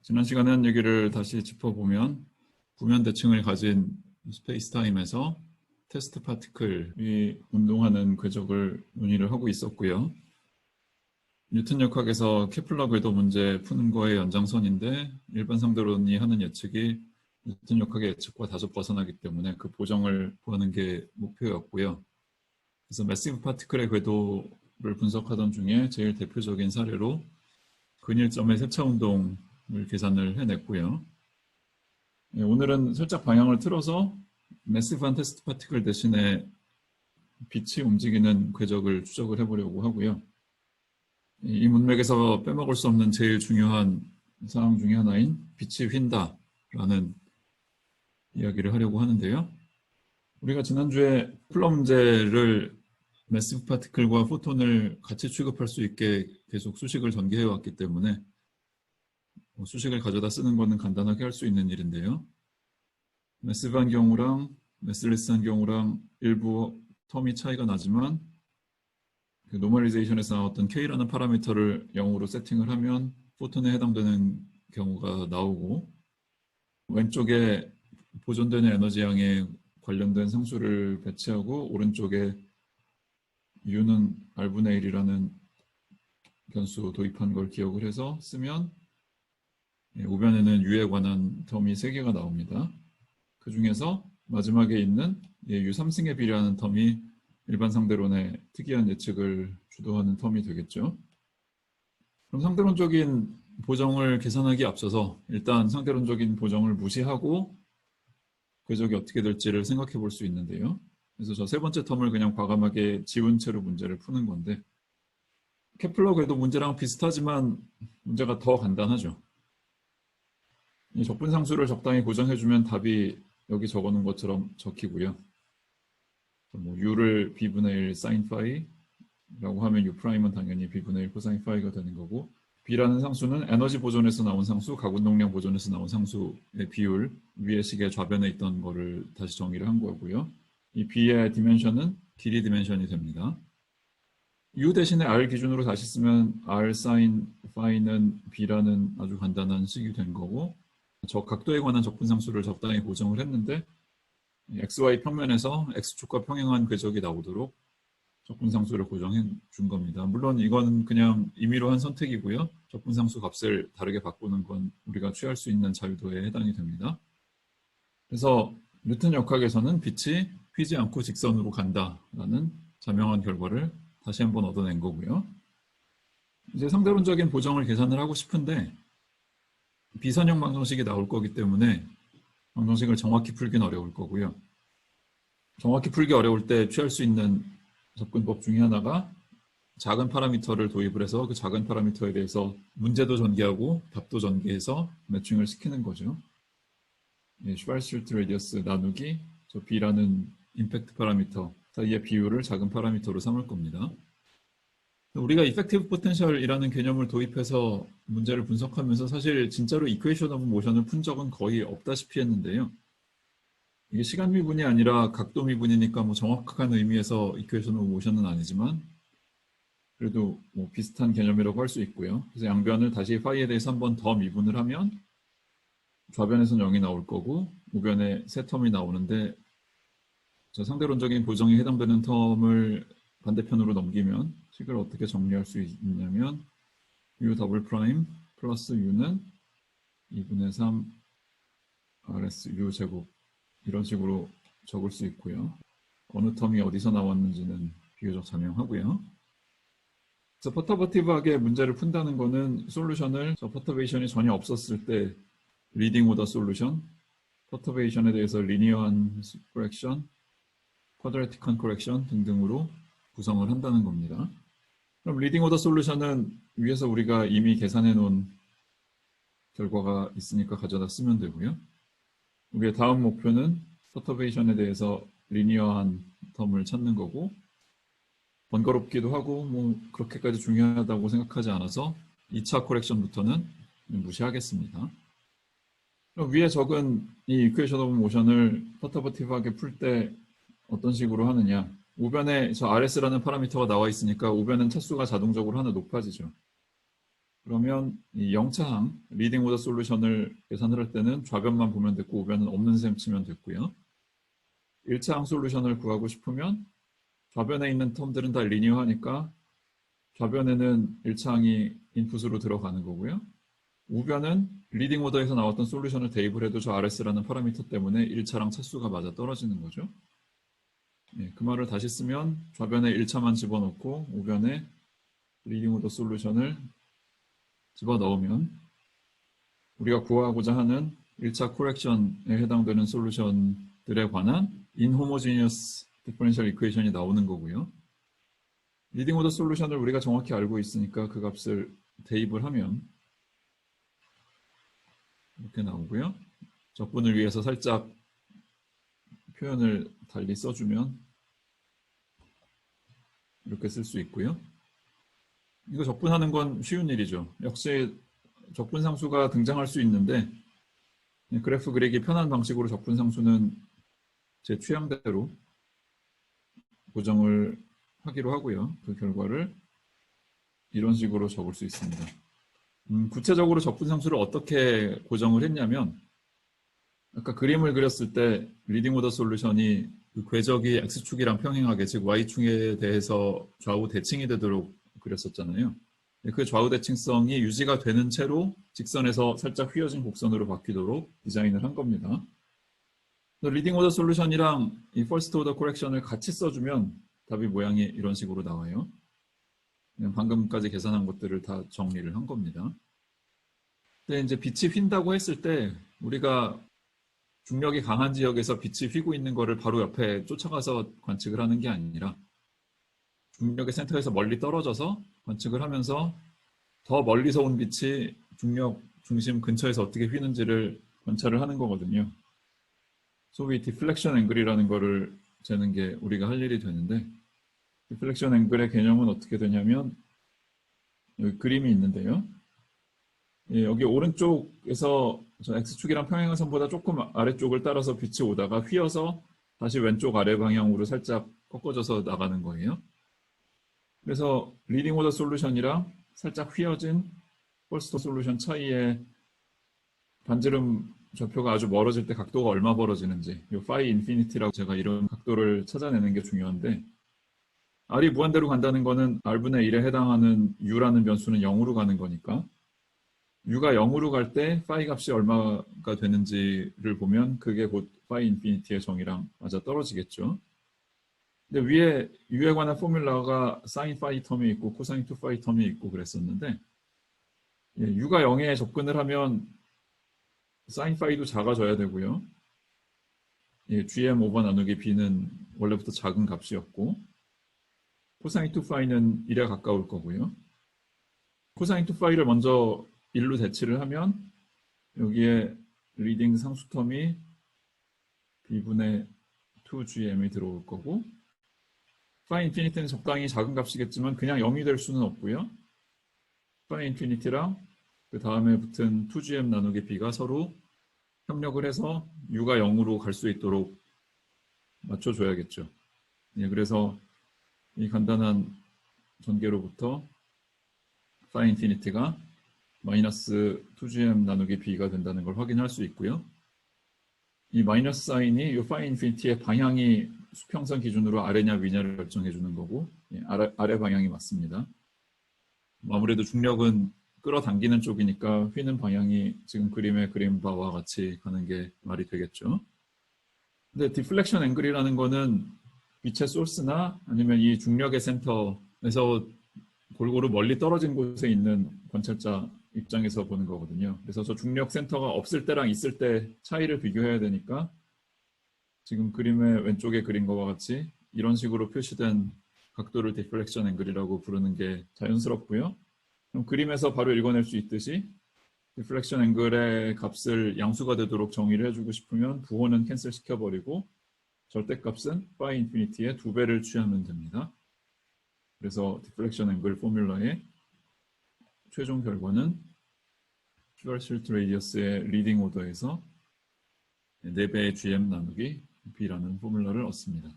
지난 시간에 한 얘기를 다시 짚어보면 구면 대칭을 가진 스페이스 타임에서 테스트 파티클이 운동하는 궤적을 논의를 하고 있었고요. 뉴턴 역학에서 케플러 궤도 문제 푸는 거의 연장선인데 일반 상대론이 하는 예측이 뉴턴 역학의 예측과 다소 벗어나기 때문에 그 보정을 구하는 게 목표였고요. 그래서 매시브 파티클의 궤도를 분석하던 중에 제일 대표적인 사례로 근일점의 세차 운동을 계산을 해냈고요. 오늘은 살짝 방향을 틀어서 매시브한 테스트 파티클 대신에 빛이 움직이는 궤적을 추적을 해보려고 하고요. 이 문맥에서 빼먹을 수 없는 제일 중요한 사항 중에 하나인 빛이 휜다라는 이야기를 하려고 하는데요. 우리가 지난주에 플러 문제를 매시브 파티클과 포톤을 같이 취급할 수 있게 계속 수식을 전개해 왔기 때문에 수식을 가져다 쓰는 거는 간단하게 할 수 있는 일인데요. 매시브한 경우랑 매슬리스한 경우랑 일부 텀이 차이가 나지만 그 노멀리제이션에서 나왔던 K라는 파라미터를 0으로 세팅을 하면 포톤에 해당되는 경우가 나오고 왼쪽에 보존되는 에너지 양에 관련된 상수를 배치하고 오른쪽에 U는 R분의 1이라는 변수 도입한 걸 기억을 해서 쓰면 우변에는 U에 관한 텀이 3개가 나옵니다. 그 중에서 마지막에 있는 U 3승에 비례하는 텀이 일반 상대론의 특이한 예측을 주도하는 텀이 되겠죠. 그럼 상대론적인 보정을 계산하기 앞서서 일단 상대론적인 보정을 무시하고 궤적이 어떻게 될지를 생각해 볼 수 있는데요. 그래서 저 세 번째 텀을 그냥 과감하게 지운 채로 문제를 푸는 건데 케플러 궤도 문제랑 비슷하지만 문제가 더 간단하죠. 이 적분상수를 적당히 고정해주면 답이 여기 적어놓은 것처럼 적히고요. 뭐 U를 B분의 1 sin 파이라고 하면 U'은 당연히 B분의 1 코사인 파이가 되는 거고 B라는 상수는 에너지 보존에서 나온 상수, 가군동량 보존에서 나온 상수의 비율 위의 식의 좌변에 있던 거를 다시 정의를 한 거고요. 이 B의 디멘션은 길이 디멘션이 됩니다. U 대신에 R 기준으로 다시 쓰면 R sin 파이는 B라는 아주 간단한 식이 된 거고 저 각도에 관한 적분상수를 적당히 고정을 했는데 XY 평면에서 X축과 평행한 궤적이 나오도록 적분상수를 고정해 준 겁니다. 물론 이건 그냥 임의로 한 선택이고요. 적분상수 값을 다르게 바꾸는 건 우리가 취할 수 있는 자유도에 해당이 됩니다. 그래서 뉴턴 역학에서는 빛이 휘지 않고 직선으로 간다라는 자명한 결과를 다시 한번 얻어낸 거고요. 이제 상대론적인 보정을 계산을 하고 싶은데 비선형 방정식이 나올 거기 때문에 방정식을 정확히 풀기는 어려울 거고요. 정확히 풀기 어려울 때 취할 수 있는 접근법 중에 하나가 작은 파라미터를 도입을 해서 그 작은 파라미터에 대해서 문제도 전개하고 답도 전개해서 매칭을 시키는 거죠. 슈발츠르트 레디어스 나누기 저 B라는 임팩트 파라미터 사이의 비율을 작은 파라미터로 삼을 겁니다. 우리가 이펙티브 포텐셜이라는 개념을 도입해서 문제를 분석하면서 사실 진짜로 이퀘이션 오브 모션을 푼 적은 거의 없다시피 했는데요. 이게 시간 미분이 아니라 각도 미분이니까 뭐 정확한 의미에서 이퀘이션 오브 모션은 아니지만 그래도 뭐 비슷한 개념이라고 할 수 있고요. 그래서 양변을 다시 파이에 대해서 한 번 더 미분을 하면 좌변에서는 0이 나올 거고 우변에 세 텀이 나오는데 저 상대론적인 보정에 해당되는 텀을 반대편으로 넘기면 식을 어떻게 정리할 수 있냐면 U 더블 프라임 플러스 U는 2분의 3 RS U 제곱 이런 식으로 적을 수 있고요. 어느 텀이 어디서 나왔는지는 비교적 자명하고요. 그래서 퍼터버티브하게 문제를 푼다는 거는 솔루션을 저 퍼터베이션이 전혀 없었을 때 리딩 오더 솔루션, 퍼터베이션에 대해서 리니어한 코렉션, 쿼드래틱한 코렉션 등등으로 구성을 한다는 겁니다. 그럼 리딩 오더 솔루션은 위에서 우리가 이미 계산해 놓은 결과가 있으니까 가져다 쓰면 되고요. 우리의 다음 목표는 퍼터베이션에 대해서 리니어한 텀을 찾는 거고 번거롭기도 하고 뭐 그렇게까지 중요하다고 생각하지 않아서 2차 코렉션부터는 무시하겠습니다. 그럼 위에 적은 이 이퀘이션 오브 모션을 퍼터버티브하게 풀 때 어떤 식으로 하느냐. 우변에 저 RS라는 파라미터가 나와 있으니까 우변은 차수가 자동적으로 하나 높아지죠. 그러면 이 0차항 리딩 오더 솔루션을 계산을 할 때는 좌변만 보면 됐고 우변은 없는 셈 치면 됐고요. 1차항 솔루션을 구하고 싶으면 좌변에 있는 텀들은 다 리니어하니까 좌변에는 1차항이 인풋으로 들어가는 거고요. 우변은 리딩 오더에서 나왔던 솔루션을 대입을 해도 저 RS라는 파라미터 때문에 1차랑 차수가 맞아 떨어지는 거죠. 예, 그 말을 다시 쓰면 좌변에 1차만 집어넣고 우변에 리딩 오더 솔루션을 집어넣으면 우리가 구하고자 하는 1차 코렉션에 해당되는 솔루션들에 관한 inhomogeneous differential equation이 나오는 거고요. 리딩 오더 솔루션을 우리가 정확히 알고 있으니까 그 값을 대입을 하면 이렇게 나오고요. 적분을 위해서 살짝 표현을 달리 써주면 이렇게 쓸 수 있고요. 이거 적분하는 건 쉬운 일이죠. 역시 적분상수가 등장할 수 있는데 그래프 그리기 편한 방식으로 적분상수는 제 취향대로 고정을 하기로 하고요. 그 결과를 이런 식으로 적을 수 있습니다. 구체적으로 적분상수를 어떻게 고정을 했냐면 아까 그림을 그렸을 때 리딩 오더 솔루션이 그 궤적이 x축이랑 평행하게 즉 y축에 대해서 좌우 대칭이 되도록 그렸었잖아요. 그 좌우 대칭성이 유지가 되는 채로 직선에서 살짝 휘어진 곡선으로 바뀌도록 디자인을 한 겁니다. 리딩 오더 솔루션이랑 이 퍼스트 오더 코렉션을 같이 써주면 답이 모양이 이런 식으로 나와요. 방금까지 계산한 것들을 다 정리를 한 겁니다. 근데 이제 빛이 휜다고 했을 때 우리가 중력이 강한 지역에서 빛이 휘고 있는 거를 바로 옆에 쫓아가서 관측을 하는 게 아니라 중력의 센터에서 멀리 떨어져서 관측을 하면서 더 멀리서 온 빛이 중력 중심 근처에서 어떻게 휘는지를 관찰을 하는 거거든요. 소위 디플렉션 앵글이라는 거를 재는 게 우리가 할 일이 되는데 디플렉션 앵글의 개념은 어떻게 되냐면 여기 그림이 있는데요. 예, 여기 오른쪽에서 저 X축이랑 평행한 선보다 조금 아래쪽을 따라서 빛이 오다가 휘어서 다시 왼쪽 아래 방향으로 살짝 꺾어져서 나가는 거예요. 그래서 리딩 오더 솔루션이랑 살짝 휘어진 퍼스트 솔루션 사이에 반지름 좌표가 아주 멀어질 때 각도가 얼마 벌어지는지 이 파이 인피니티라고 제가 이런 각도를 찾아내는 게 중요한데 R이 무한대로 간다는 거는 R분의 1에 해당하는 U라는 변수는 0으로 가는 거니까 U가 0으로 갈 때 파이 값이 얼마가 되는지를 보면 그게 곧 파이 인피니티의 정의랑 맞아 떨어지겠죠. 근데 위에 U에 관한 포뮬러가 사인 파이 텀이 있고 코사인 2 파이 텀이 있고 그랬었는데 U가 0에 접근을 하면 사인 파이도 작아져야 되고요. GM 오버 나누기 B는 원래부터 작은 값이었고 코사인 2 파이는 1에 가까울 거고요. 코사인 2 파이를 먼저 1로 대치를 하면 여기에 리딩 상수 텀이 B분의 2GM이 들어올 거고 파이 인피니티는 적당히 작은 값이겠지만 그냥 0이 될 수는 없고요. 파이 인피니티랑 그 다음에 붙은 2GM 나누기 B가 서로 협력을 해서 U가 0으로 갈 수 있도록 맞춰줘야겠죠. 예, 그래서 이 간단한 전개로부터 파이 인피니티가 마이너스 2GM 나누기 B가 된다는 걸 확인할 수 있고요. 이 마이너스 사인이 이 파이 인피니티의 방향이 수평선 기준으로 아래냐 위냐를 결정해 주는 거고 아래 방향이 맞습니다. 아무래도 중력은 끌어당기는 쪽이니까 휘는 방향이 지금 그림의 그림 바와 같이 가는 게 말이 되겠죠. 근데 디플렉션 앵글이라는 거는 빛의 소스나 아니면 이 중력의 센터에서 골고루 멀리 떨어진 곳에 있는 관찰자 입장에서 보는 거거든요. 그래서 저 중력 센터가 없을 때랑 있을 때 차이를 비교해야 되니까 지금 그림의 왼쪽에 그린 것과 같이 이런 식으로 표시된 각도를 디플렉션 앵글이라고 부르는 게 자연스럽고요. 그럼 그림에서 바로 읽어낼 수 있듯이 디플렉션 앵글의 값을 양수가 되도록 정의를 해주고 싶으면 부호는 캔슬 시켜버리고 절대값은 파이 인피니티의 2배를 취하면 됩니다. 그래서 디플렉션 앵글 포뮬러의 최종 결과는 슈발츠르트 레디어스의 리딩 오더에서 4배의 GM 나누기 B라는 포뮬러를 얻습니다.